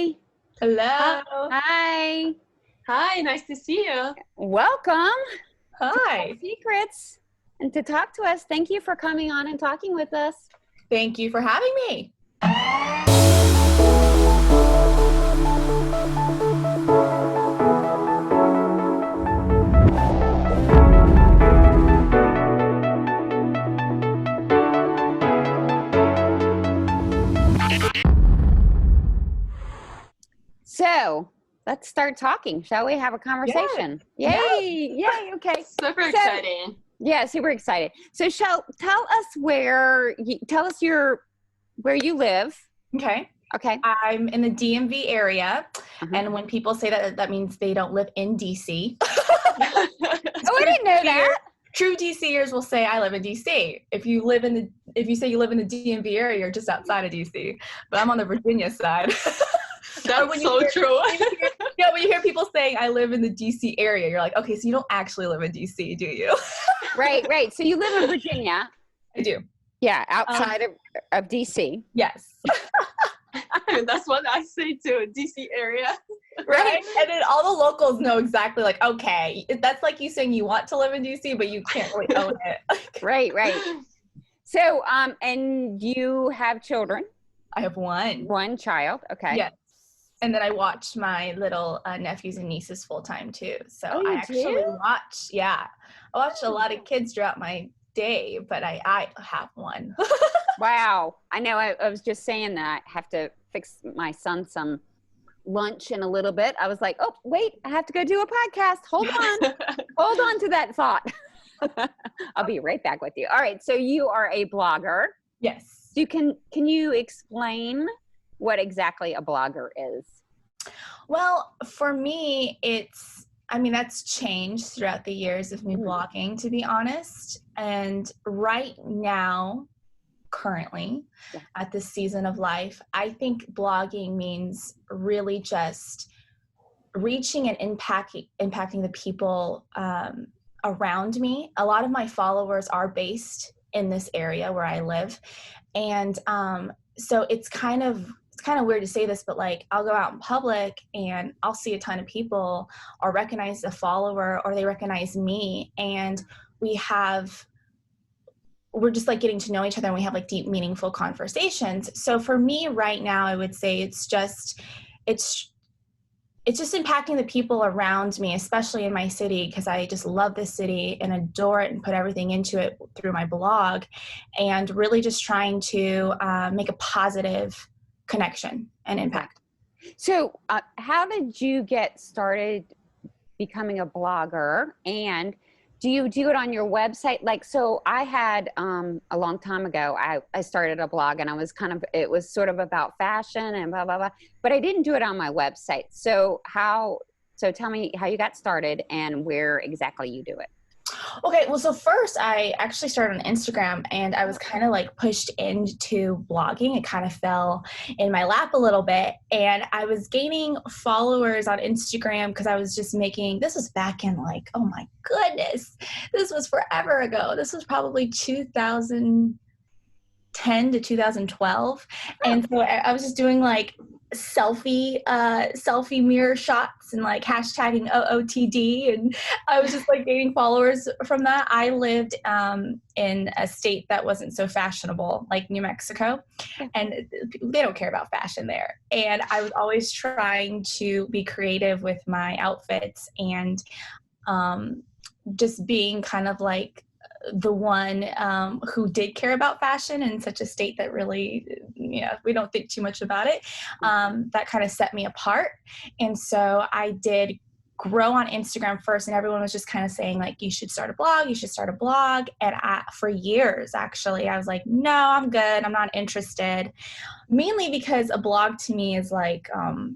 Hi. Hello. Hi. Hi, nice to see you. Welcome Hi. to Secrets and to talk to us. Thank you for coming on and talking with us. Thank you for having me. So let's start talking. Shall we have a conversation? Yes. Yay. Yay. Okay. Super exciting. Yeah, super excited. So tell us where you live. Okay. Okay. I'm in the DMV area, Uh-huh. and when people say that, that means they don't live in DC. Oh, I didn't know that. True DCers will say I live in DC. If you say you live in the DMV area, you're just outside of DC. But I'm on the Virginia side. That's so true. Yeah, when you hear people saying I live in the DC area, you're like, okay, so you don't actually live in DC, do you? Right. So you live in Virginia. I do. Yeah, outside of DC. Yes. That's what I say too, DC area. Right? And then all the locals know exactly, like, okay, that's like you saying you want to live in DC, but you can't really own it. Right. So, and you have children? I have one. One child, okay. Yes. And then I watch my little nephews and nieces full time too. So I actually watch a lot of kids throughout my day, but I have one. Wow. I know I was just saying that I have to fix my son some lunch in a little bit. I was like, oh, wait, I have to go do a podcast. Hold on to that thought. I'll be right back with you. All right. So you are a blogger. Yes. Can you explain what exactly a blogger is? Well, for me, that's changed throughout the years of me blogging, to be honest. And right now, currently, at this season of life, I think blogging means really just reaching and impacting the people around me. A lot of my followers are based in this area where I live. And so it's kind of weird to say this, but like I'll go out in public and I'll see a ton of people or recognize a follower or they recognize me, and we're just like getting to know each other and we have like deep, meaningful conversations. So for me right now, I would say it's just impacting the people around me, especially in my city, because I just love this city and adore it and put everything into it through my blog, and really just trying to make a positive connection and impact. So how did you get started becoming a blogger, and do you do it on your website? Like, so I had a long time ago, I started a blog, and it was sort of about fashion and blah, blah, blah, but I didn't do it on my website. So tell me how you got started and where exactly you do it. Okay, well, so first I actually started on Instagram, and I was kind of like pushed into blogging. It kind of fell in my lap a little bit, and I was gaining followers on Instagram because I was just this was back in like, oh my goodness, this was forever ago. This was probably 2010 to 2012. And so I was just doing like selfie mirror shots and like hashtagging OOTD, and I was just like gaining followers from that. I lived in a state that wasn't so fashionable, like New Mexico, and they don't care about fashion there. And I was always trying to be creative with my outfits and just being kind of like the one who did care about fashion in such a state that really, we don't think too much about it. That kind of set me apart. And so I did grow on Instagram first, and everyone was just kind of saying like, you should start a blog. And for years, actually, I was like, no, I'm good. I'm not interested. Mainly because a blog to me is like a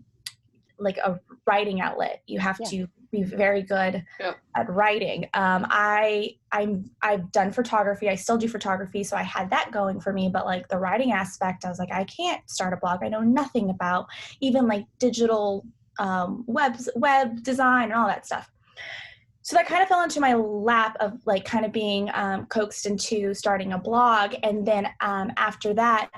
writing outlet. You have to be very good at writing. I've done photography. I still do photography. So I had that going for me, but like the writing aspect, I was like, I can't start a blog. I know nothing about even like digital web design and all that stuff. So that kind of fell into my lap of like kind of being coaxed into starting a blog. And then after that,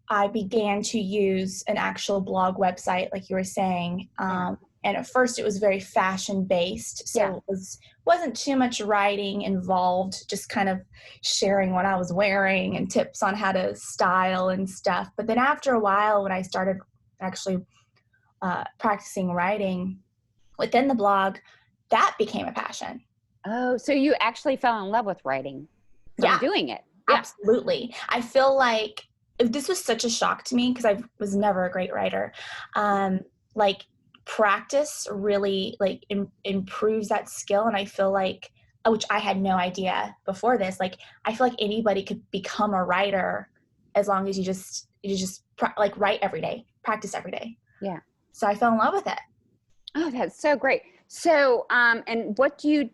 I began to use an actual blog website, like you were saying. And at first it was very fashion based. So it wasn't too much writing involved, just kind of sharing what I was wearing and tips on how to style and stuff. But then after a while, when I started actually practicing writing within the blog, that became a passion. Oh, so you actually fell in love with writing from doing it. Yeah. Absolutely. I feel like this was such a shock to me because I was never a great writer. Like practice really like improves that skill. And I feel like, which I had no idea before this, like I feel like anybody could become a writer as long as you just like write every day, practice every day. Yeah. So I fell in love with it. Oh, that's so great. So, and what do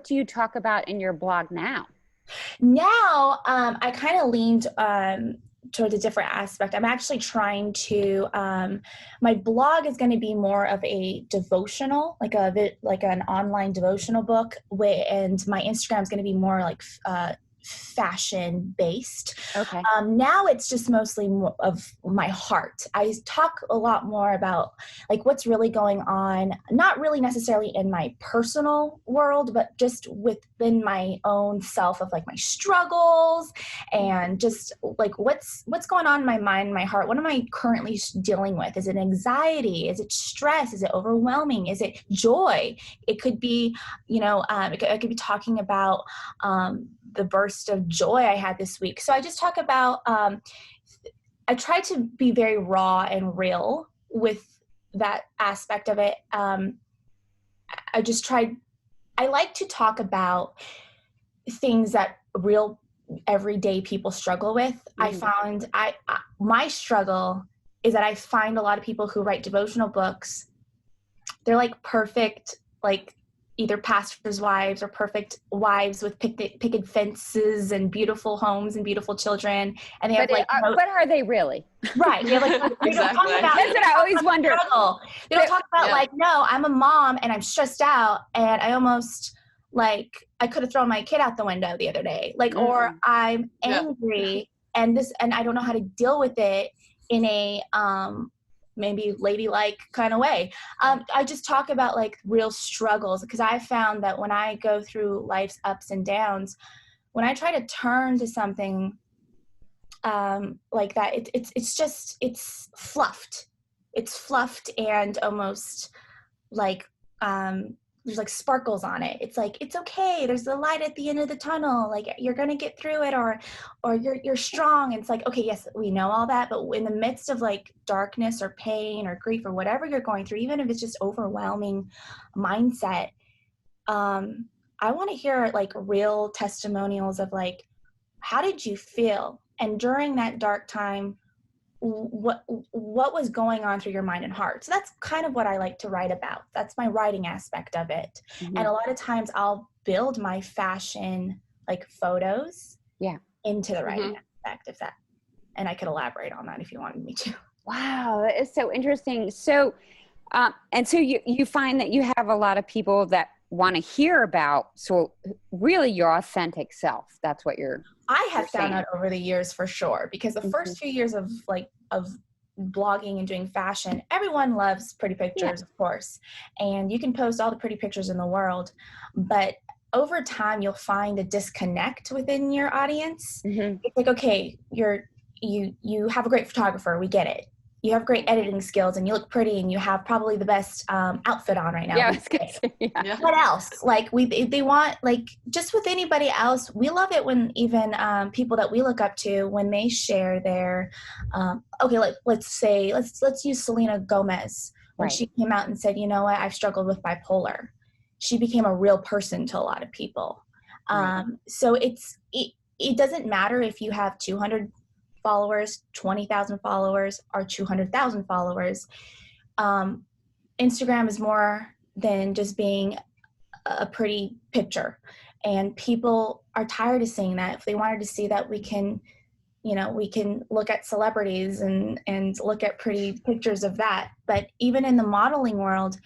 you talk about in your blog now? Now, I kind of leaned toward a different aspect. I'm actually trying to, my blog is going to be more of a devotional, like an online devotional book, and my Instagram is going to be more like fashion based. Okay. Now it's just mostly more of my heart. I talk a lot more about like what's really going on, not really necessarily in my personal world, but just within my own self of like my struggles and just like what's going on in my mind, my heart. What am I currently dealing with? Is it anxiety? Is it stress? Is it overwhelming? Is it joy? It could be, I could be talking about the burst of joy I had this week. So I just talk about, I try to be very raw and real with that aspect of it. I like to talk about things that real everyday people struggle with. Mm-hmm. I found my struggle is that I find a lot of people who write devotional books, they're like perfect, like either pastors' wives or perfect wives with picket fences and beautiful homes and beautiful children. And they have but are they really? Right. They're like, exactly. That's what I always wonder. They don't talk about like, no, I'm a mom and I'm stressed out and I almost like, I could have thrown my kid out the window the other day. Like, or I'm angry and I don't know how to deal with it in a, maybe ladylike kind of way. I just talk about like real struggles because I found that when I go through life's ups and downs, when I try to turn to something like that, it's fluffed. It's fluffed and almost like there's like sparkles on it. It's like, it's okay. There's the light at the end of the tunnel. Like you're going to get through it or you're strong. And it's like, okay, yes, we know all that. But in the midst of like darkness or pain or grief or whatever you're going through, even if it's just overwhelming mindset, I want to hear like real testimonials of like, how did you feel? And during that dark time, what was going on through your mind and heart? So that's kind of what I like to write about. That's my writing aspect of it. Mm-hmm. And a lot of times I'll build my fashion like photos into the writing aspect of that. And I could elaborate on that if you wanted me to. Wow, that is so interesting. So, and so you find that you have a lot of people that want to hear about, so really your authentic self. That's what I have found out over the years for sure, because the first few years of blogging and doing fashion, everyone loves pretty pictures, of course, and you can post all the pretty pictures in the world, but over time you'll find a disconnect within your audience. Mm-hmm. It's like, okay, you have a great photographer, we get it. You have great editing skills and you look pretty and you have probably the best outfit on right now. Yeah, I was gonna say, yeah. What else? Like they want, like just with anybody else, we love it when even people that we look up to, when they share their, let's use Selena Gomez. When she came out and said, you know what, I've struggled with bipolar. She became a real person to a lot of people. So it doesn't matter if you have 200 followers, 20,000 followers, or 200,000 followers. Instagram is more than just being a pretty picture. And people are tired of seeing that. If they wanted to see that, we can look at celebrities and look at pretty pictures of that. But even in the modeling world,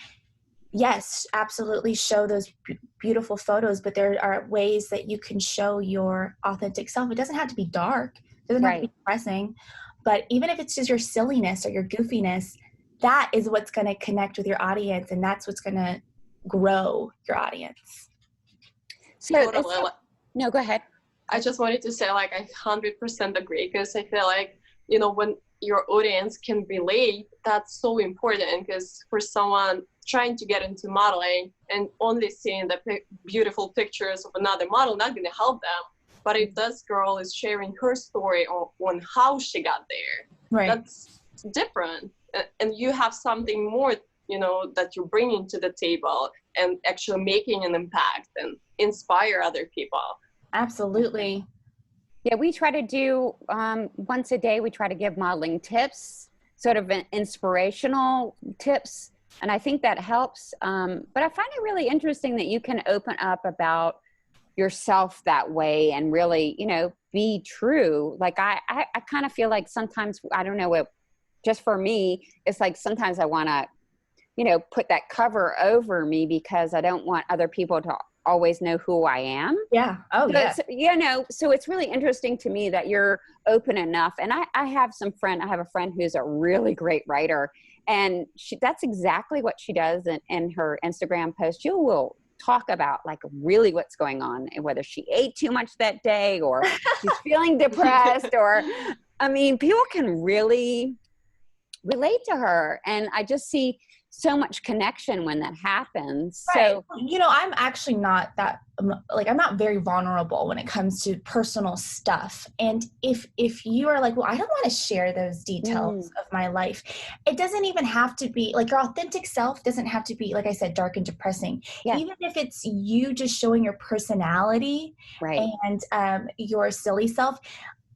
yes, absolutely show those beautiful photos, but there are ways that you can show your authentic self. It doesn't have to be dark. It doesn't have to be depressing. But even if it's just your silliness or your goofiness, that is what's going to connect with your audience, and that's what's going to grow your audience. So, Totally. no, go ahead. I just wanted to say, like, I 100% agree, because I feel like, you know, when your audience can relate, that's so important, because for someone trying to get into modeling and only seeing the beautiful pictures of another model, not going to help them. But if this girl is sharing her story on how she got there, Right. that's different. And you have something more, you know, that you're bringing to the table and actually making an impact and inspire other people. Absolutely. Yeah, we try to do once a day, we try to give modeling tips, sort of inspirational tips. And I think that helps. But I find it really interesting that you can open up about yourself that way and really, you know, be true. Like I kind of feel like sometimes, I don't know, just for me, it's like sometimes I want to, you know, put that cover over me because I don't want other people to always know who I am. Yeah. Oh, yeah. You know, so it's really interesting to me that you're open enough. And I have a friend who's a really great writer, and that's exactly what she does in her Instagram post. You will talk about like really what's going on and whether she ate too much that day or she's feeling depressed, or, I mean, people can really relate to her. And I just see so much connection when that happens. Right. So, you know, I'm actually not that, like, I'm not very vulnerable when it comes to personal stuff. And if you are like, well, I don't want to share those details of my life, it doesn't even have to be like, your authentic self doesn't have to be, like I said, dark and depressing. Yeah. Even if it's you just showing your personality, right. and your silly self.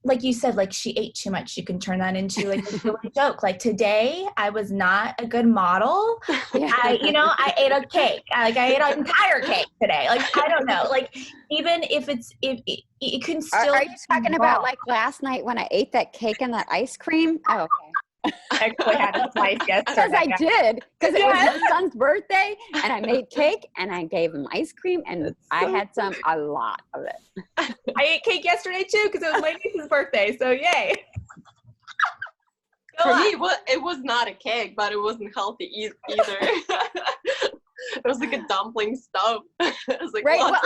Like you said, like she ate too much. You can turn that into like a silly joke. Like, today I was not a good model. Yeah. I ate a cake. I ate an entire cake today. Like, I don't know. Like, even if it can still. Are you talking about like last night when I ate that cake and that ice cream? Oh, okay. I actually had a slice yesterday. Because I did, because it was my son's birthday, and I made cake, and I gave him ice cream, and I had a lot of it. I ate cake yesterday too, because it was my niece's birthday, so yay. For me, it was not a cake, but it wasn't healthy either. It was like a dumpling stuff. It was like, right. Well,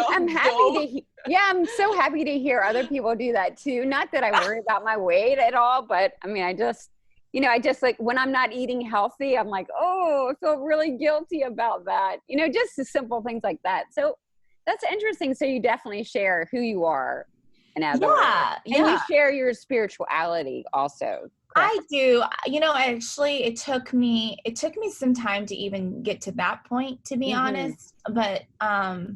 I'm happy I'm so happy to hear other people do that too. Not that I worry about my weight at all, but I mean, I just like when I'm not eating healthy, I'm like, oh, I feel really guilty about that. You know, just the simple things like that. So that's interesting. So you definitely share who you are and and you share your spirituality also. Correct? I do. You know, actually, it took me some time to even get to that point, to be honest. But I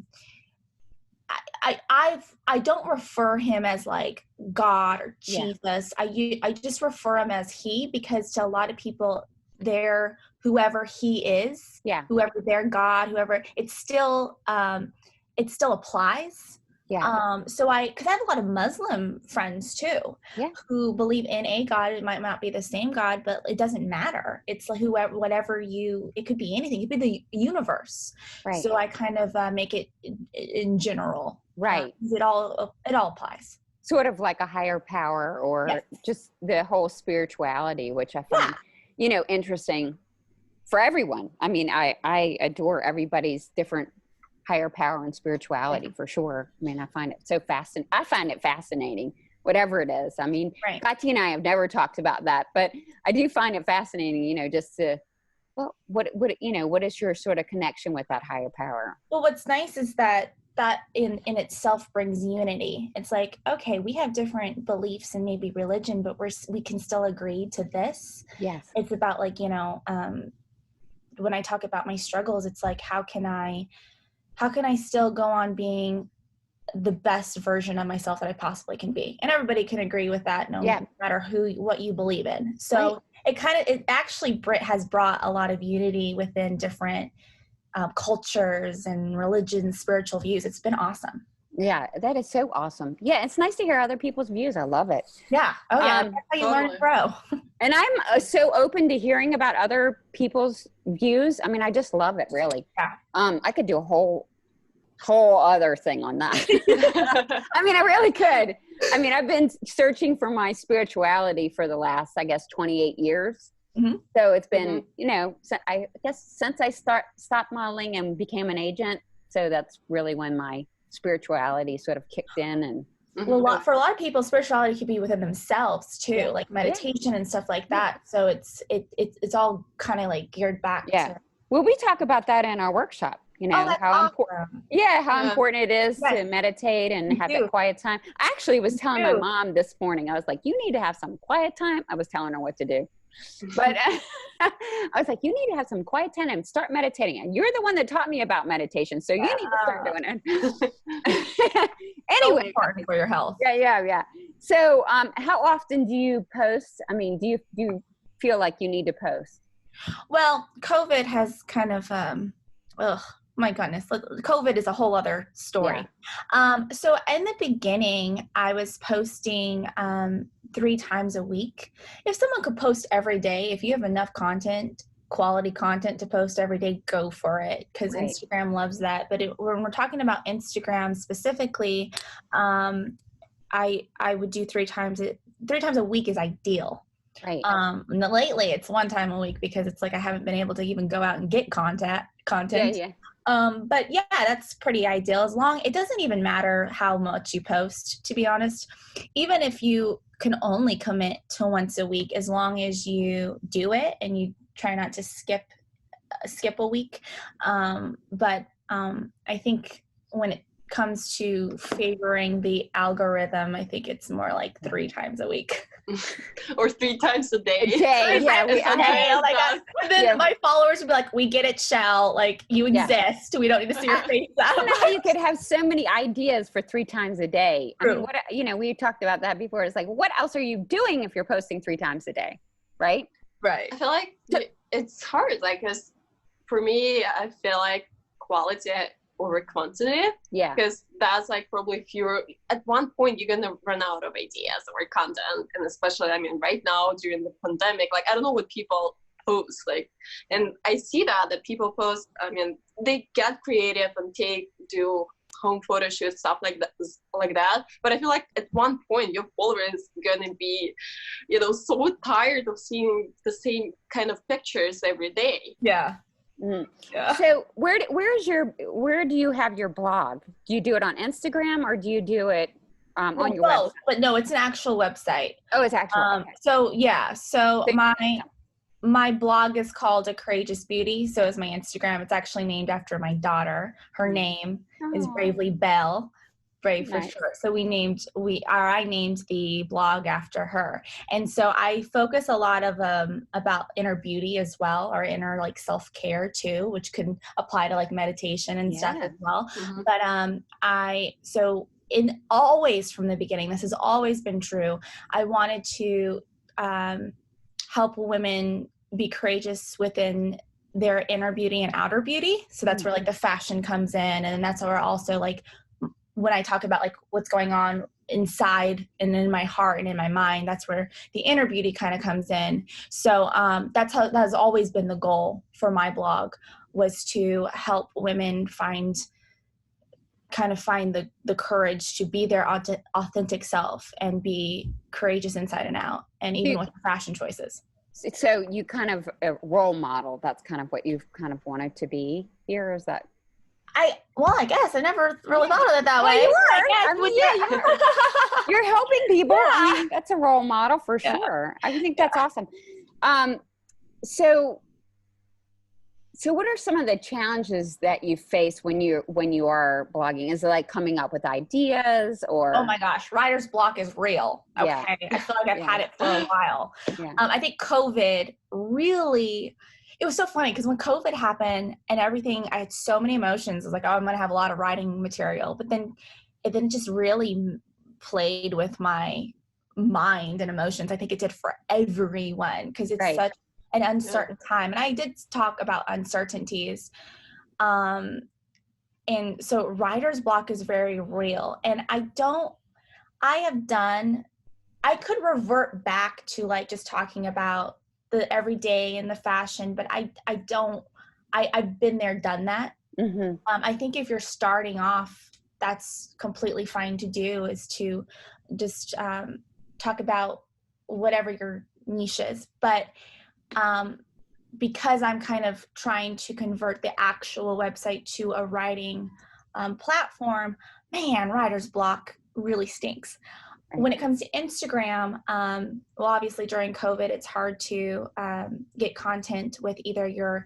don't refer him as like God or Jesus. I just refer him as he, because to a lot of people, they're whoever he is, whoever their God, whoever, it still applies. Yeah. Because I have a lot of Muslim friends too, who believe in a God. It might not be the same God, but it doesn't matter. It's like it could be anything. It could be the universe. Right. So I kind of make it in general. Right. It all applies. Sort of like a higher power, or just the whole spirituality, which I find, interesting for everyone. I mean, I adore everybody's different higher power and spirituality for sure. I mean, I find it so fascinating. I find it fascinating, whatever it is. I mean, Kati and I have never talked about that, but I do find it fascinating, just to, well, what is your sort of connection with that higher power? Well, what's nice is that in itself brings unity. It's like, okay, we have different beliefs and maybe religion, but we can still agree to this. Yes. It's about like, when I talk about my struggles, it's like, how can I still go on being the best version of myself that I possibly can be? And everybody can agree with that, no matter what you believe in. So it actually has brought a lot of unity within different cultures and religions, spiritual views. It's been awesome. Yeah, that is so awesome. Yeah, it's nice to hear other people's views. I love it. Yeah. Oh yeah. That's how you learn and grow. And I'm so open to hearing about other people's views. I mean, I just love it, really. Yeah. I could do a whole other thing on that. I mean, I really could. I mean, I've been searching for my spirituality for the last, I guess, 28 years. Mm-hmm. So it's been, you know, I guess since I stopped modeling and became an agent. So that's really when my spirituality sort of kicked in. And well, for a lot of people, spirituality could be within themselves too, like meditation and stuff like that. So it's all kind of like geared back to. Well, we talk about that in our workshop. You know, how important, important it is to meditate and have that quiet time. I actually was telling my mom this morning, I was like, you need to have some quiet time. I was telling her what to do. But I was like, you need to have some quiet time and start meditating. And you're the one that taught me about meditation. So you need to start doing it. Anyway. So important for your health. Yeah. So how often do you post? I mean, do you feel like you need to post? Well, COVID has kind of, my goodness, COVID is a whole other story. So in the beginning, I was posting 3 times a week. If someone could post every day, if you have enough content, quality content to post every day, go for it, because Instagram loves that. But when we're talking about Instagram specifically, I would do 3 times a week is ideal. Right. Lately it's 1 time a week because it's like I haven't been able to even go out and get content. Yeah. But yeah, that's pretty ideal. It doesn't even matter how much you post, to be honest. Even if you can only commit to once a week, as long as you do it and you try not to skip a week. But I think when it comes to favoring the algorithm, I think it's more like 3 times a week. Or 3 times a day. Oh my God. And then my followers would be like, we get it, Shell. Like, you exist. We don't need to see your face. I don't know how you could have so many ideas for 3 times a day. True. I mean, we talked about that before. It's like, what else are you doing if you're posting 3 times a day? Right? Right. I feel like it's hard. Like, cause for me, I feel like quality over quantity. Yeah. Because that's like probably fewer. At one point, you're gonna run out of ideas or content, and especially, I mean, right now during the pandemic, like I don't know what people post, like, and I see that people post. I mean, they get creative and do home photo shoots, stuff like that. But I feel like at one point, your followers gonna be, so tired of seeing the same kind of pictures every day. Yeah. Yeah. So where do you have your blog? Do you do it on Instagram or do you do it on your website? But no, it's an actual website. Oh, it's actual. Okay. So my blog is called A Courageous Beauty. So is my Instagram. It's actually named after my daughter. Her name is Bravely Belle. Brave for short. So I named the blog after her. And so I focus a lot of about inner beauty as well, or inner like self-care too, which can apply to like meditation and stuff as well. Mm-hmm. But always from the beginning, this has always been true. I wanted to help women be courageous within their inner beauty and outer beauty. So that's where like the fashion comes in, and that's where also like when I talk about like what's going on inside and in my heart and in my mind, that's where the inner beauty kind of comes in. So that has always been the goal for my blog, was to help women find the courage to be their authentic self and be courageous inside and out, and even with fashion choices. So you kind of a role model, that's kind of what you've kind of wanted to be here, is that? I guess I never really thought of it that way. You are. You're helping people. Yeah. I mean, that's a role model for sure. I think that's awesome. So what are some of the challenges that you face when you are blogging? Is it like coming up with ideas, or? Oh my gosh, writer's block is real. Okay. Yeah. I feel like I've had it for a while. Yeah. I think COVID really, it was so funny because when COVID happened and everything, I had so many emotions. I was like, oh, I'm going to have a lot of writing material. But then it just really played with my mind and emotions. I think it did for everyone because it's such an uncertain time. And I did talk about uncertainties. And so writer's block is very real. And I could revert back to like just talking about the everyday and the fashion, but I've been there, done that. Mm-hmm. I think if you're starting off, that's completely fine to do, is to talk about whatever your niche is. But because I'm kind of trying to convert the actual website to a writing platform, man, writer's block really stinks. When it comes to Instagram, well, obviously during COVID, it's hard to get content with either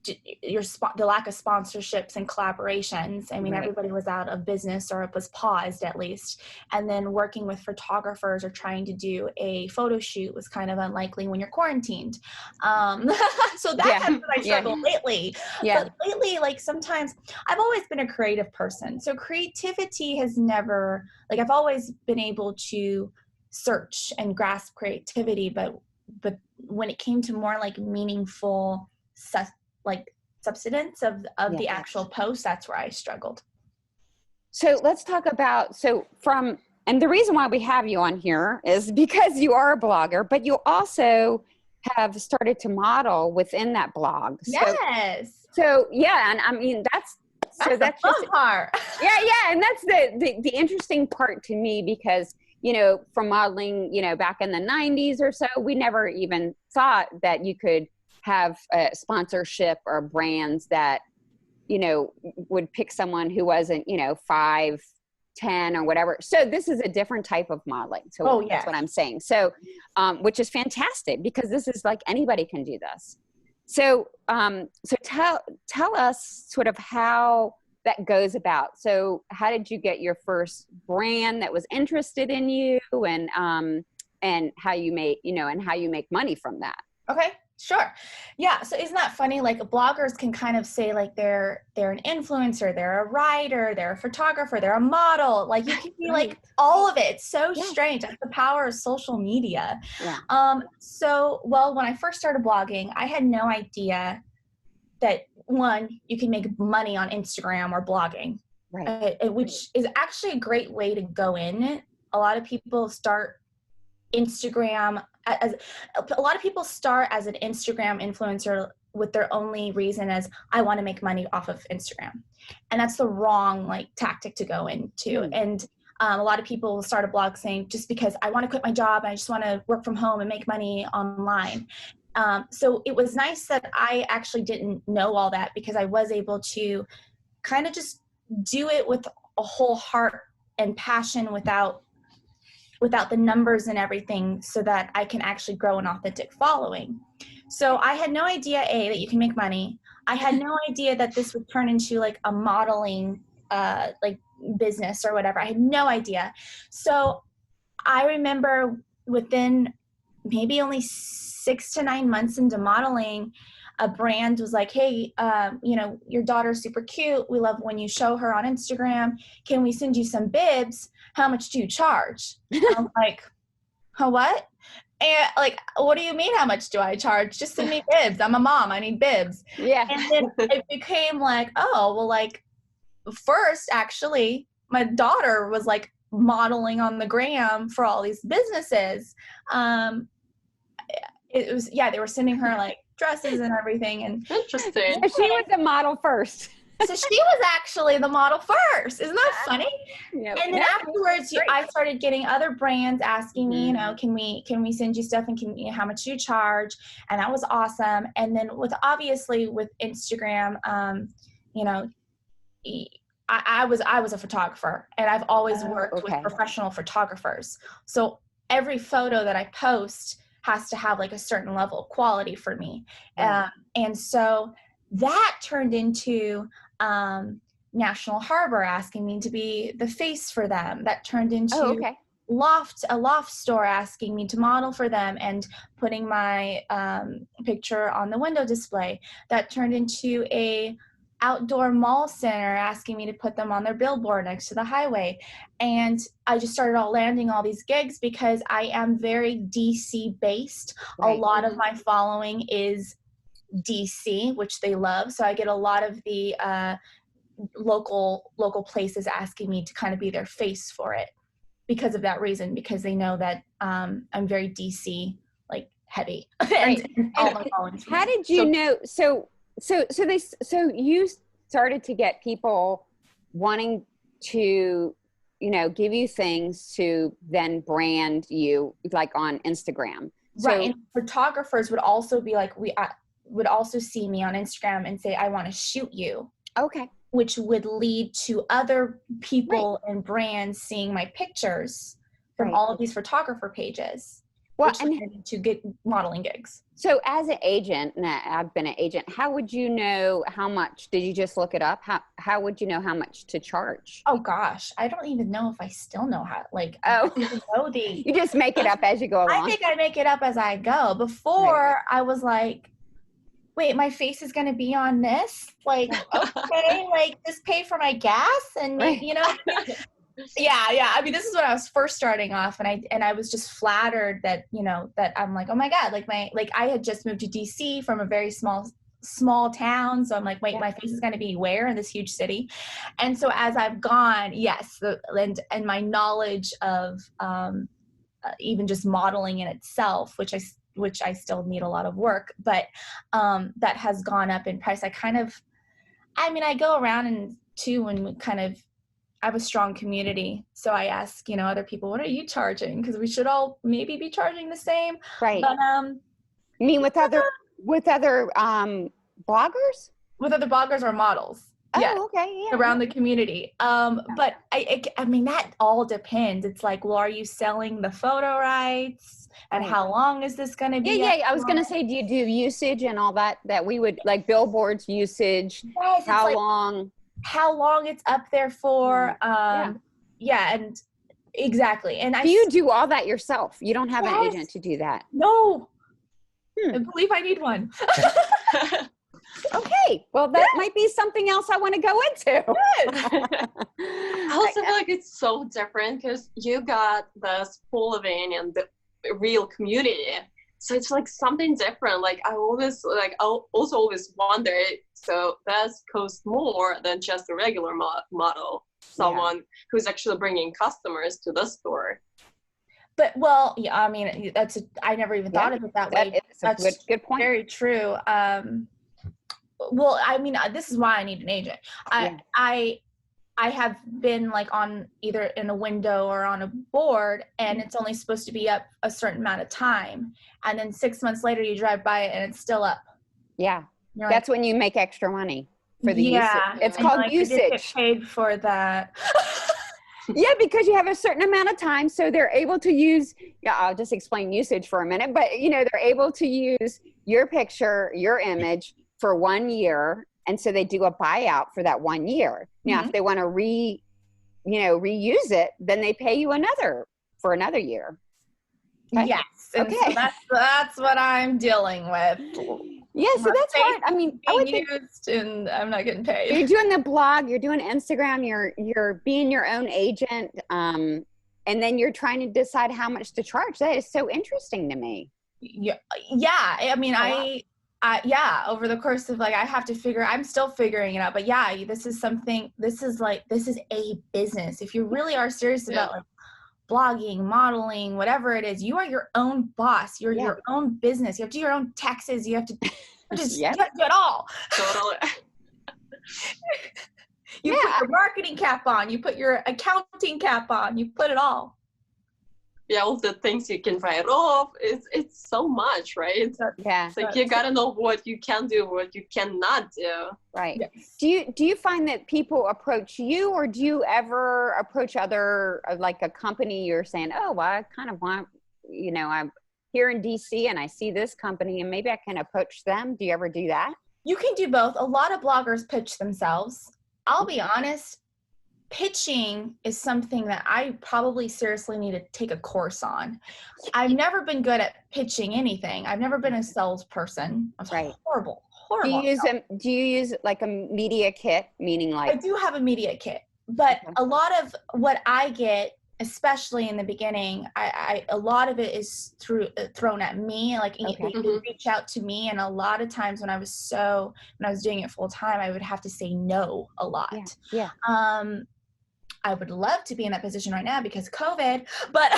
the lack of sponsorships and collaborations. I mean, everybody was out of business, or it was paused at least. And then working with photographers or trying to do a photo shoot was kind of unlikely when you're quarantined. So that's what I struggle lately. But lately, like sometimes I've always been a creative person. So creativity has never, like I've always been able to search and grasp creativity, but when it came to more like meaningful substance of the actual post, that's where I struggled. So let's talk about, and the reason why we have you on here is because you are a blogger, but you also have started to model within that blog. So yeah, and I mean, that's the fun part. Yeah. And that's the interesting part to me, because, you know, from modeling, you know, back in the 90s or so, we never even thought that you could have a sponsorship or brands that, you know, would pick someone who wasn't, you know, 5'10" or whatever. So this is a different type of modeling. So that's what I'm saying. So, which is fantastic, because this is like anybody can do this. So, so tell us sort of how that goes about. So how did you get your first brand that was interested in you, and how you make, you know, and how you make money from that? Okay. Sure. Yeah. So isn't that funny? Like bloggers can kind of say like they're an influencer, they're a writer, they're a photographer, they're a model. Like you can be like all of it. It's so strange. That's the power of social media. So, well, when I first started blogging, I had no idea that one, you can make money on Instagram or blogging, which is actually a great way to go in. A lot of people start Instagram as a lot of people start as an Instagram influencer with their only reason as I want to make money off of Instagram. And that's the wrong like tactic to go into. And a lot of people will start a blog saying, just because I want to quit my job, I just want to work from home and make money online. So it was nice that I actually didn't know all that, because I was able to kind of just do it with a whole heart and passion without the numbers and everything, so that I can actually grow an authentic following. So I had no idea, that you can make money. I had no idea that this would turn into like a modeling like business or whatever. I had no idea. So I remember within maybe only 6 to 9 months into modeling, a brand was like, hey, you know, your daughter's super cute. We love when you show her on Instagram. Can we send you some bibs? How much do you charge? I'm like, what? And like, what do you mean, how much do I charge? Just send me bibs. I'm a mom. I need bibs. Yeah. And then it became like, oh, well, like first, actually, my daughter was like modeling on the gram for all these businesses. It was, they were sending her like dresses and everything. And interesting. So she was a model first. So she was actually the model first. Isn't that funny? Yeah. And then afterwards, I started getting other brands asking me, you know, can we send you stuff, and how much do you charge? And that was awesome. And then with Instagram, you know, I was a photographer, and I've always worked with professional photographers. So every photo that I post has to have like a certain level of quality for me. And so that turned into National Harbor asking me to be the face for them. That turned into a loft store asking me to model for them and putting my picture on the window display. That turned into a outdoor mall center asking me to put them on their billboard next to the highway. And I just started landing all these gigs because I am very DC based. A lot of my following is DC, which they love. So I get a lot of the local places asking me to kind of be their face for it because of that reason, because they know that I'm very DC like heavy. And all my followings. How did you know? So you started to get people wanting to, give you things to then brand you like on Instagram. Right. And photographers would also be like, would also see me on Instagram and say, I want to shoot you. Okay. Which would lead to other people and brands seeing my pictures from all of these photographer pages, which led to get modeling gigs. So as an agent, and I've been an agent, how would you know how much? Did you just look it up? How would you know how much to charge? Oh gosh, I don't even know if I still know how. Like, you just make it up as you go along. I think I make it up as I go. Before I was like, wait, my face is going to be on this? Like, okay, like just pay for my gas and Yeah. I mean, this is when I was first starting off, and I was just flattered that, that I'm like, oh my God, I had just moved to DC from a very small town. So I'm like, wait, my face is going to be where in this huge city? And so as I've gone, yes. And my knowledge of, even just modeling in itself, which I still need a lot of work, but, that has gone up in price. I go around and I have a strong community. So I ask, other people, what are you charging? Because we should all maybe be charging the same. Right. But, you mean with other bloggers? With other bloggers or models. Oh, okay. Yeah. Around the community. But I mean, that all depends. It's like, well, are you selling the photo rights? And how long is this going to be? Yeah. I was going to say, do you do usage and all that we would like billboards usage? Yes, how long? How long it's up there for. And exactly. And do you do all that yourself? You don't have an agent to do that? No. I believe I need one. Okay. Well, that might be something else I want to go into. I also feel like it's so different because you got this following and the real community. So it's like something different. Like I also always wonder, so that costs more than just a regular model, someone who's actually bringing customers to the store. But I mean, I never even thought of it that way. That's a good point. Very true. Well, I mean, this is why I need an agent. I have been like on either in a window or on a board, and it's only supposed to be up a certain amount of time. And then 6 months later you drive by it and it's still up. Yeah. That's when you make extra money for the usage. It's called usage. I did get paid for that. Yeah, because you have a certain amount of time. So they're able to use, I'll just explain usage for a minute, but they're able to use your picture, your image for 1 year. And so they do a buyout for that 1 year. Now, if they want to reuse it, then they pay you for another year. Okay? Yes. And so that's what I'm dealing with. Yeah, so that's hard. I mean, I would think, and I'm not getting paid. You're doing the blog, you're doing Instagram, you're being your own agent, and then you're trying to decide how much to charge. That is so interesting to me. Yeah. I mean, over the course of I have to I'm still figuring it out, but this is a business. If you really are serious about blogging, modeling, whatever it is, you are your own boss. You're your own business. You have to do your own taxes. You have to you have to do it all. Totally. You put your marketing cap on, you put your accounting cap on, you put it all. Yeah, all the things you can write off. It's so much, right? It's like you gotta know what you can do, what you cannot do. Right. Yes. Do you find that people approach you, or do you ever approach other, like a company? You're saying, oh, well, I kind of want, I'm here in DC and I see this company and maybe I can approach them. Do you ever do that? You can do both. A lot of bloggers pitch themselves. I'll be honest. Pitching is something that I probably seriously need to take a course on. I've never been good at pitching anything. I've never been a salesperson. I was horrible. Do you use like a media kit, meaning like? I do have a media kit, but a lot of what I get, especially in the beginning, a lot of it is thrown at me. Like they reach out to me, and a lot of times when I was doing it full time, I would have to say no a lot. Yeah. I would love to be in that position right now because COVID, but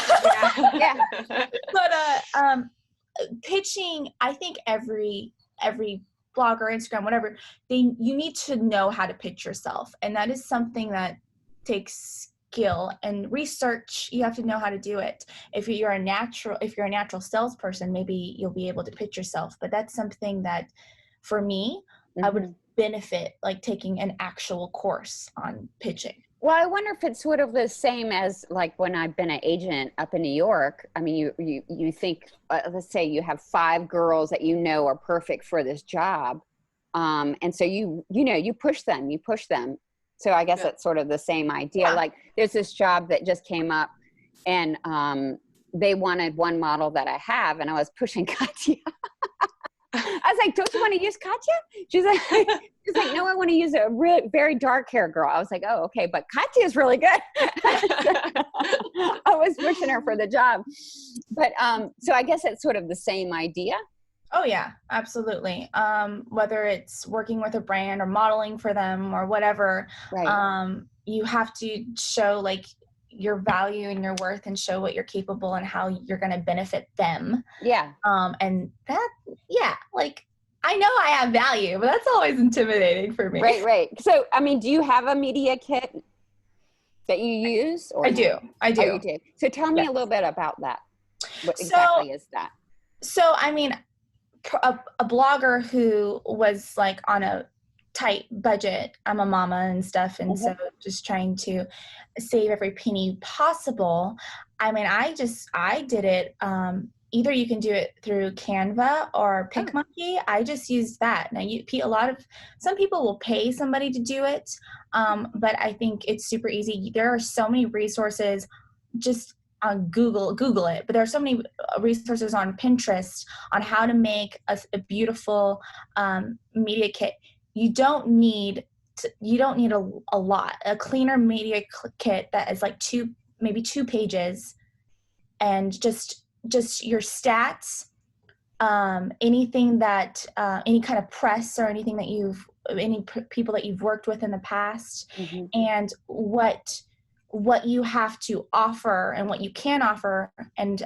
pitching, I think every blogger, Instagram, whatever, you need to know how to pitch yourself. And that is something that takes skill, and research, you have to know how to do it. If you're a natural salesperson, maybe you'll be able to pitch yourself, but that's something that for me, I would benefit like taking an actual course on pitching. Well, I wonder if it's sort of the same as like when I've been an agent up in New York. I mean, you think, let's say you have 5 girls that you know are perfect for this job. And so you push them. So I guess it's sort of the same idea. Like there's this job that just came up, and they wanted one model that I have, and I was pushing Katya. I was like, don't you want to use Katya? She's like, no, I want to use a really very dark hair girl. I was like, oh, okay, but Katya is really good. I was pushing her for the job. But so I guess it's sort of the same idea. Oh yeah, absolutely. Whether it's working with a brand or modeling for them or whatever, right. You have to show like your value and your worth, and show what you're capable and how you're going to benefit them. Yeah. And that, like I know I have value, but that's always intimidating for me. Right. So, I mean, do you have a media kit that you use? Or I do. Oh, you do. So tell me a little bit about that. What exactly is that? So, I mean, a blogger who was like on a tight budget. I'm a mama and stuff, and so just trying to save every penny possible. I mean, I did it. Either you can do it through Canva or PicMonkey. I just used that. Now, some people will pay somebody to do it, but I think it's super easy. There are so many resources. Just on Google it, but there are so many resources on Pinterest on how to make a beautiful media kit. You don't need a lot. A cleaner media kit that is like maybe 2 pages, and just your stats, anything that any kind of press or anything that people that you've worked with in the past, and what you have to offer and what you can offer, and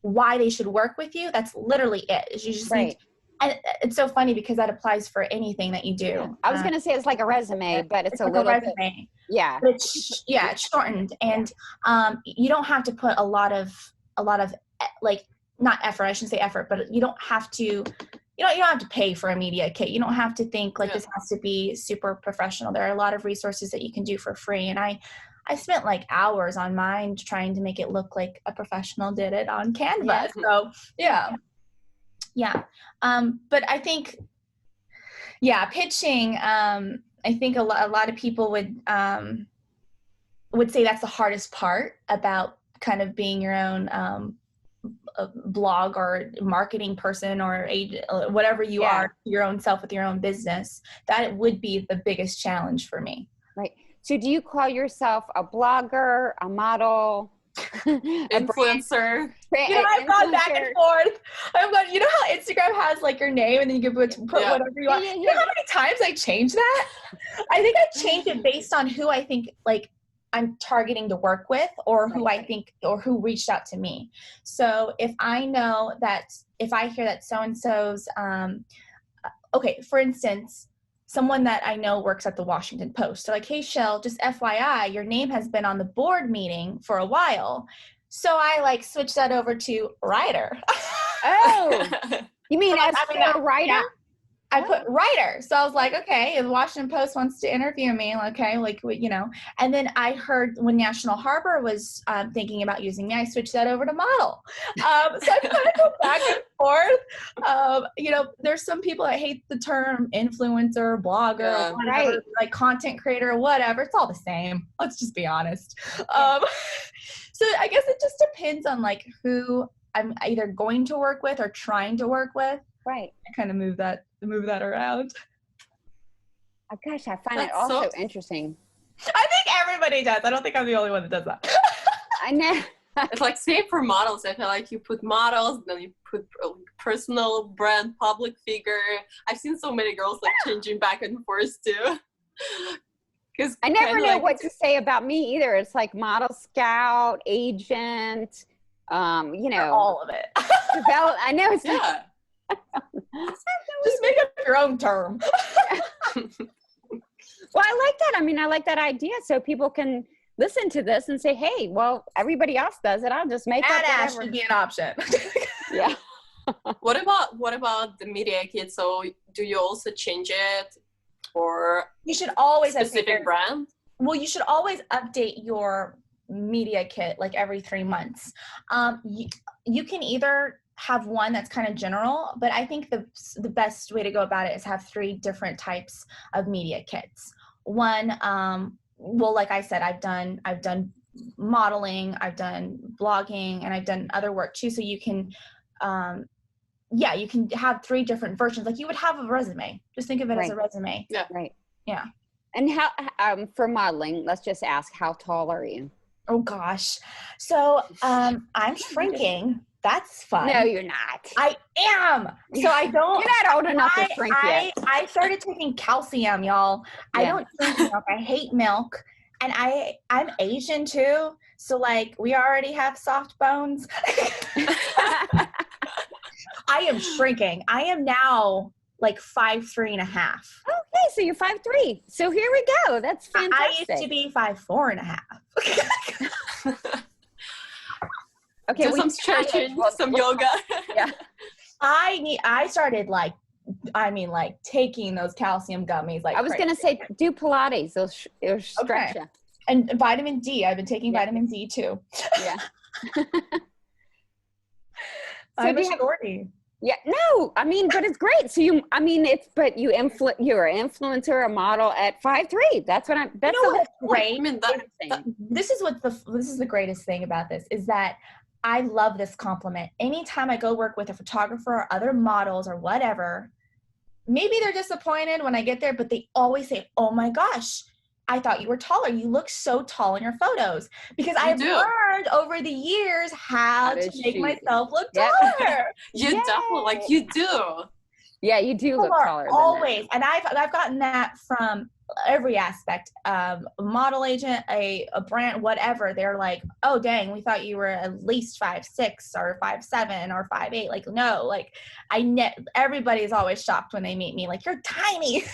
why they should work with you. That's literally it. You just need. And it's so funny because that applies for anything that you do. Yeah. I was going to say it's like a resume, but it's like a resume. Bit, yeah. But it's shortened, and you don't have to put a lot of like, not effort. I shouldn't say effort, but you don't have to. You don't have to pay for a media kit. You don't have to think like this has to be super professional. There are a lot of resources that you can do for free, and I spent like hours on mine trying to make it look like a professional did it on Canva. So but I think, pitching, I think a lot of people would say that's the hardest part about kind of being your own blog or marketing person or agent, whatever you are, your own self with your own business. That would be the biggest challenge for me. Right. So do you call yourself a blogger, a model, influencer? I've gone back and forth. You know how Instagram has like your name and then you can put whatever you want. You know how many times I changed that? I think I changed it based on who I think like I'm targeting to work with, or who I think, or who reached out to me. So if I know that, if I hear that so-and-so's, for instance, someone that I know works at the Washington Post. So like, hey, Shell, just FYI, your name has been on the board meeting for a while. So I like switched that over to writer. Oh, you mean as a writer? Yeah. I put writer. So I was like, okay, if the Washington Post wants to interview me, okay, like, and then I heard when National Harbor was thinking about using me, I switched that over to model. So I kind of go back and forth. There's some people that hate the term influencer, blogger, whatever, like content creator, whatever. It's all the same. Let's just be honest. So I guess it just depends on like who I'm either going to work with or trying to work with. Right. I kind of move that around. Oh, gosh, I find it also interesting. I think everybody does. I don't think I'm the only one that does that. I know. It's like same for models. I feel like you put models, then you put personal brand, public figure. I've seen so many girls like changing back and forth too. Because I never know what to say about me either. It's like model scout, agent, all of it. I know it's just make up your own term. Well, I like that. I mean, I like that idea. So people can listen to this and say, hey, well, everybody else does it. I'll just make up Badass whatever. should be an option. Yeah. What about the media kit? So do you also change it for You should always specific brand? Well, you should always update your media kit like every 3 months. You can either have one that's kind of general, but I think the best way to go about it is have 3 different types of media kits. One, well, like I said, I've done modeling, I've done blogging, and I've done other work too. So you can, you can have 3 different versions. Like you would have a resume. Just think of it as a resume. Yeah. Right. Yeah. And how, for modeling, let's just ask, how tall are you? Oh gosh. So, I'm shrinking. That's fun. No, you're not. I am. So I don't. You're not old enough to shrink yet. I started taking calcium, y'all. I don't drink milk. I hate milk. And I'm Asian too. So like we already have soft bones. I am shrinking. I am now like 5'3.5". Okay, so you're 5'3". So here we go. That's fantastic. I used to be 5'4.5". Okay, do some stretching, some yoga. Yeah. I started like taking those calcium gummies. Like I was gonna say, do Pilates. It'll stretch you. And vitamin D. I've been taking vitamin D too. Yeah. I'm a shorty. Yeah, no, I mean, but it's great. So you're an influencer, a model at 5'3". That's what I'm. That's great. I mean, this is the greatest thing about this is that I love this compliment. Anytime I go work with a photographer or other models or whatever, maybe they're disappointed when I get there, but they always say, "Oh my gosh, I thought you were taller. You look so tall in your photos." Because I've learned over the years how to make myself look taller. You definitely, you do. Yeah, you do look taller. Always. And I've gotten that from every aspect. A model agent, a brand, whatever. They're like, "Oh dang, we thought you were at least 5'6" or 5'7" or 5'8". Like, no, like everybody's always shocked when they meet me. Like, you're tiny.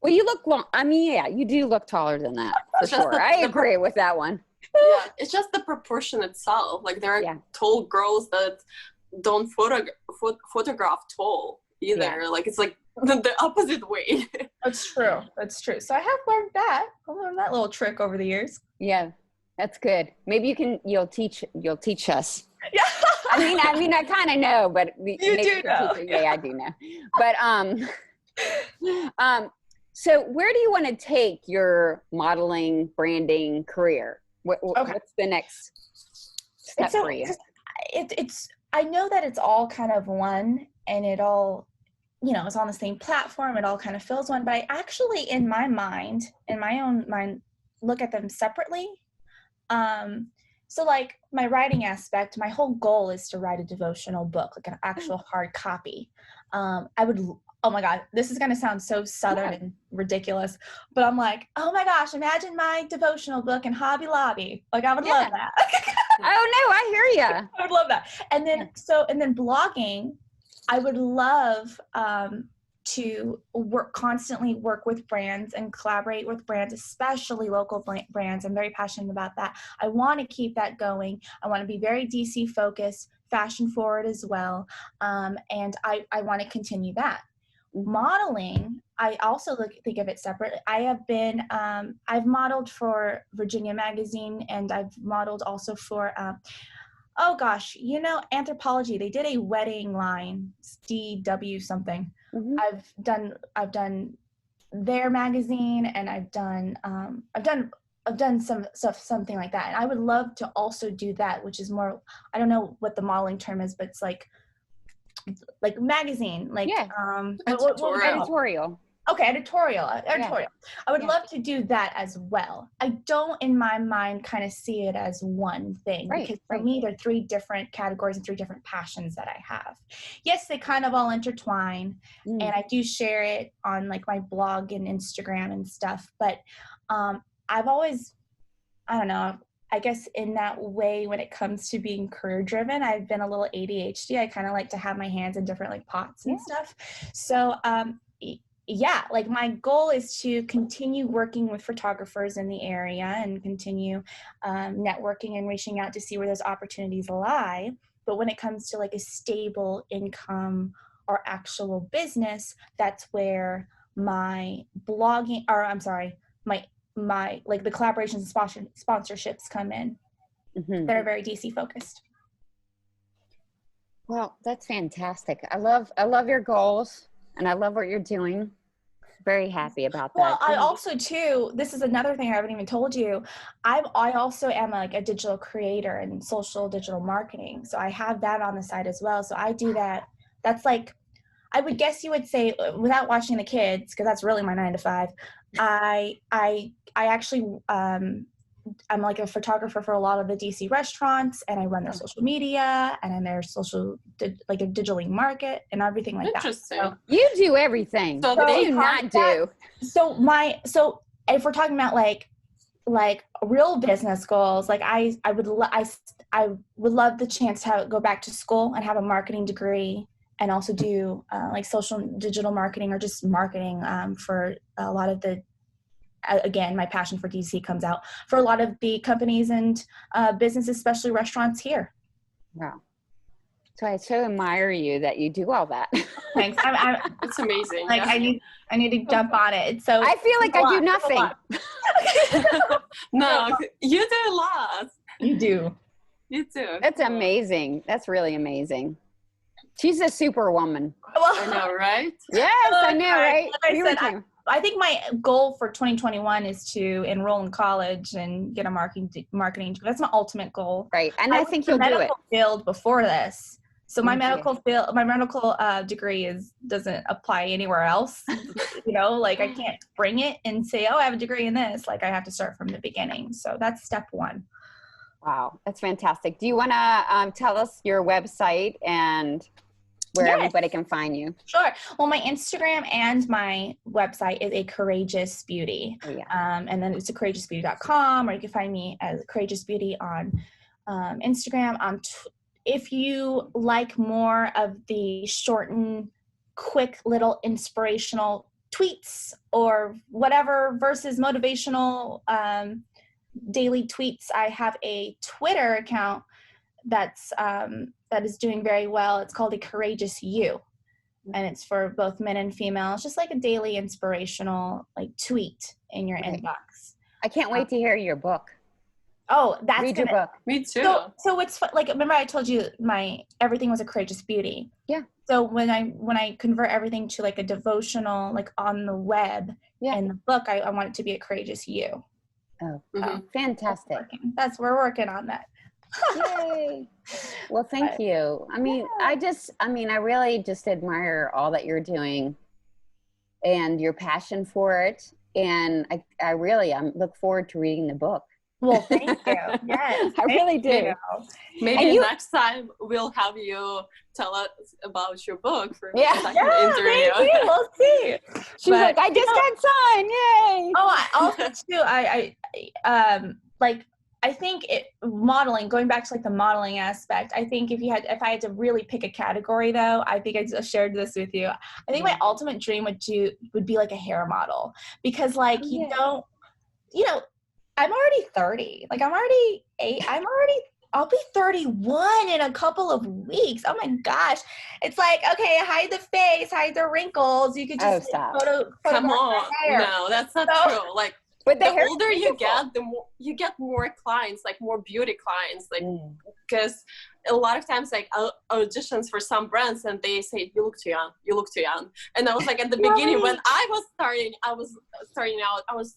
Well, you look long. I mean, yeah, you do look taller than that for sure. I agree with that one. Yeah, it's just the proportion itself. Like there are tall girls that don't photograph tall either. Yeah. Like it's like the opposite way. That's true. That's true. So I have learned that. I've learned that little trick over the years. Yeah, that's good. Maybe you'll teach us. Yeah. I mean, I kind of know, but you do know. Yeah, I do know. But so where do you want to take your modeling, branding career? What's the next step for you? I know that it's all kind of one, and it all, it's on the same platform. It all kind of feels one, but I actually, in my own mind, look at them separately. So like my writing aspect, my whole goal is to write a devotional book, like an actual hard copy. Oh my God, this is going to sound so Southern and ridiculous, but I'm like, oh my gosh, imagine my devotional book in Hobby Lobby. Like I would love that. Oh no, I hear you. I would love that. And then, blogging, I would love to constantly work with brands and collaborate with brands, especially local brands. I'm very passionate about that. I want to keep that going. I want to be very DC focused, fashion forward as well. And I want to continue that. Modeling, I also think of it separately. I have been, I've modeled for Virginia Magazine, and I've modeled also for, Anthropology. They did a wedding line, DW something. Mm-hmm. I've done their magazine, and I've done some stuff, something like that. And I would love to also do that, which is more, I don't know what the modeling term is, but it's like magazine, editorial. Okay, editorial. I would love to do that as well. I don't, in my mind, kind of see it as one thing, because for me, they're 3 different categories and 3 different passions that I have. Yes, they kind of all intertwine, and I do share it on like my blog and Instagram and stuff. But I've always, I don't know, I guess in that way, when it comes to being career driven, I've been a little ADHD. I kind of like to have my hands in different like pots and stuff. So yeah, like my goal is to continue working with photographers in the area and continue networking and reaching out to see where those opportunities lie. But when it comes to like a stable income or actual business, that's where my blogging, or I'm sorry, my like the collaborations and sponsorships come in that are very DC focused. Well, that's fantastic. I love your goals, and I love what you're doing. Very happy about that. Well, I also too, this is another thing I haven't even told you. I also am like a digital creator and social digital marketing. So I have that on the side as well. So I do that. That's like, I would guess you would say, without watching the kids, because that's really my 9 to 5. I actually I'm like a photographer for a lot of the DC restaurants, and I run their social media and then their social, like a digitally market and everything like that. Interesting. So, you do everything. So What do they you not do? So if we're talking about like real business goals, like I would love the chance to go back to school and have a marketing degree, and also do like social digital marketing or just marketing for a lot of the, again, my passion for DC comes out for a lot of the companies and businesses, especially restaurants here. Wow. So I so admire you that you do all that. Thanks. It's amazing. Like yeah. I need to jump on it. So I feel like I do nothing. No, you do a lot. You do. You do. That's amazing. That's really amazing. She's a superwoman. I know, right? Yes, I know, right? Like I You were said, too. I think my goal for 2021 is to enroll in college and get a marketing degree. That's my ultimate goal. Right, and I think you'll do it. Medical field before this, so my Thank you. medical degree doesn't apply anywhere else. You know, like I can't bring it and say, oh, I have a degree in this. Like I have to start from the beginning. So that's step one. Wow, that's fantastic. Do you want to tell us your website and where everybody can find you? Sure. Well, my Instagram and my website is A Courageous Beauty. Oh, yeah. And then it's courageousbeauty.com, or you can find me as Courageous Beauty on Instagram. If you like more of the shortened, quick little inspirational tweets or whatever versus motivational daily tweets, I have a Twitter account that is doing very well. It's called A Courageous You, and it's for both men and females. Just like a daily inspirational like tweet in your inbox. I can't wait to hear your book. Oh, that's Read your book. Me too. So it's like, remember I told you my everything was a courageous beauty. Yeah. So when I convert everything to like a devotional, like on the web, and the book, I want it to be a courageous you. Oh, fantastic. We're working on that. Yay. Well, thank you. I mean, I really just admire all that you're doing and your passion for it. And I really look forward to reading the book. Well, thank you. Yes, I really do. Maybe next time we'll have you tell us about your book for the second interview. Thank you. We'll see. She's like, I just got signed. Yay. Oh, I also too, I think modeling, going back to like the modeling aspect, I think if I had to really pick a category though, I think I just shared this with you. I think my ultimate dream would be like a hair model, because like I'm already 30. Like I'll be 31 in a couple of weeks. Oh my gosh. It's like, okay, hide the face, hide the wrinkles. You could just photo Come on. No, that's not true. Like, but the older you get, the more you get more clients, like more beauty clients, like because a lot of times like auditions for some brands and they say you look too young, and I was like at the beginning when I was starting out, I was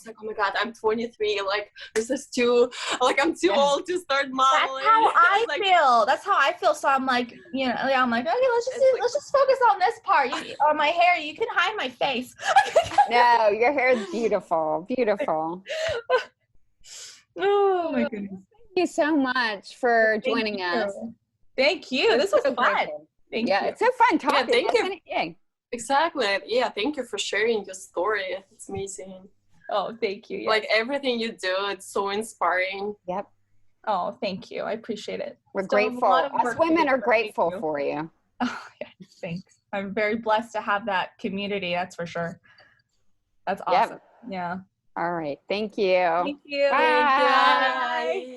like, oh my god, I'm 23, like this is too, like I'm too old to start modeling. That's how I feel. So I'm like, I'm like, okay, let's just focus on this part. On my hair, you can hide my face. No, your hair is beautiful. Oh my goodness. Thank you so much for joining us. Thank you. This was fun. Thank you. It's so fun talking. Thank you. Yeah. Exactly. Yeah, thank you for sharing your story. It's amazing. Oh, thank you. Yes. Like everything you do, it's so inspiring. Yep. Oh, thank you. I appreciate it. We're grateful. Us women are grateful for you. Oh, yeah. Thanks. I'm very blessed to have that community. That's for sure. That's awesome. Yep. Yeah. All right. Thank you. Thank you. Bye. Bye.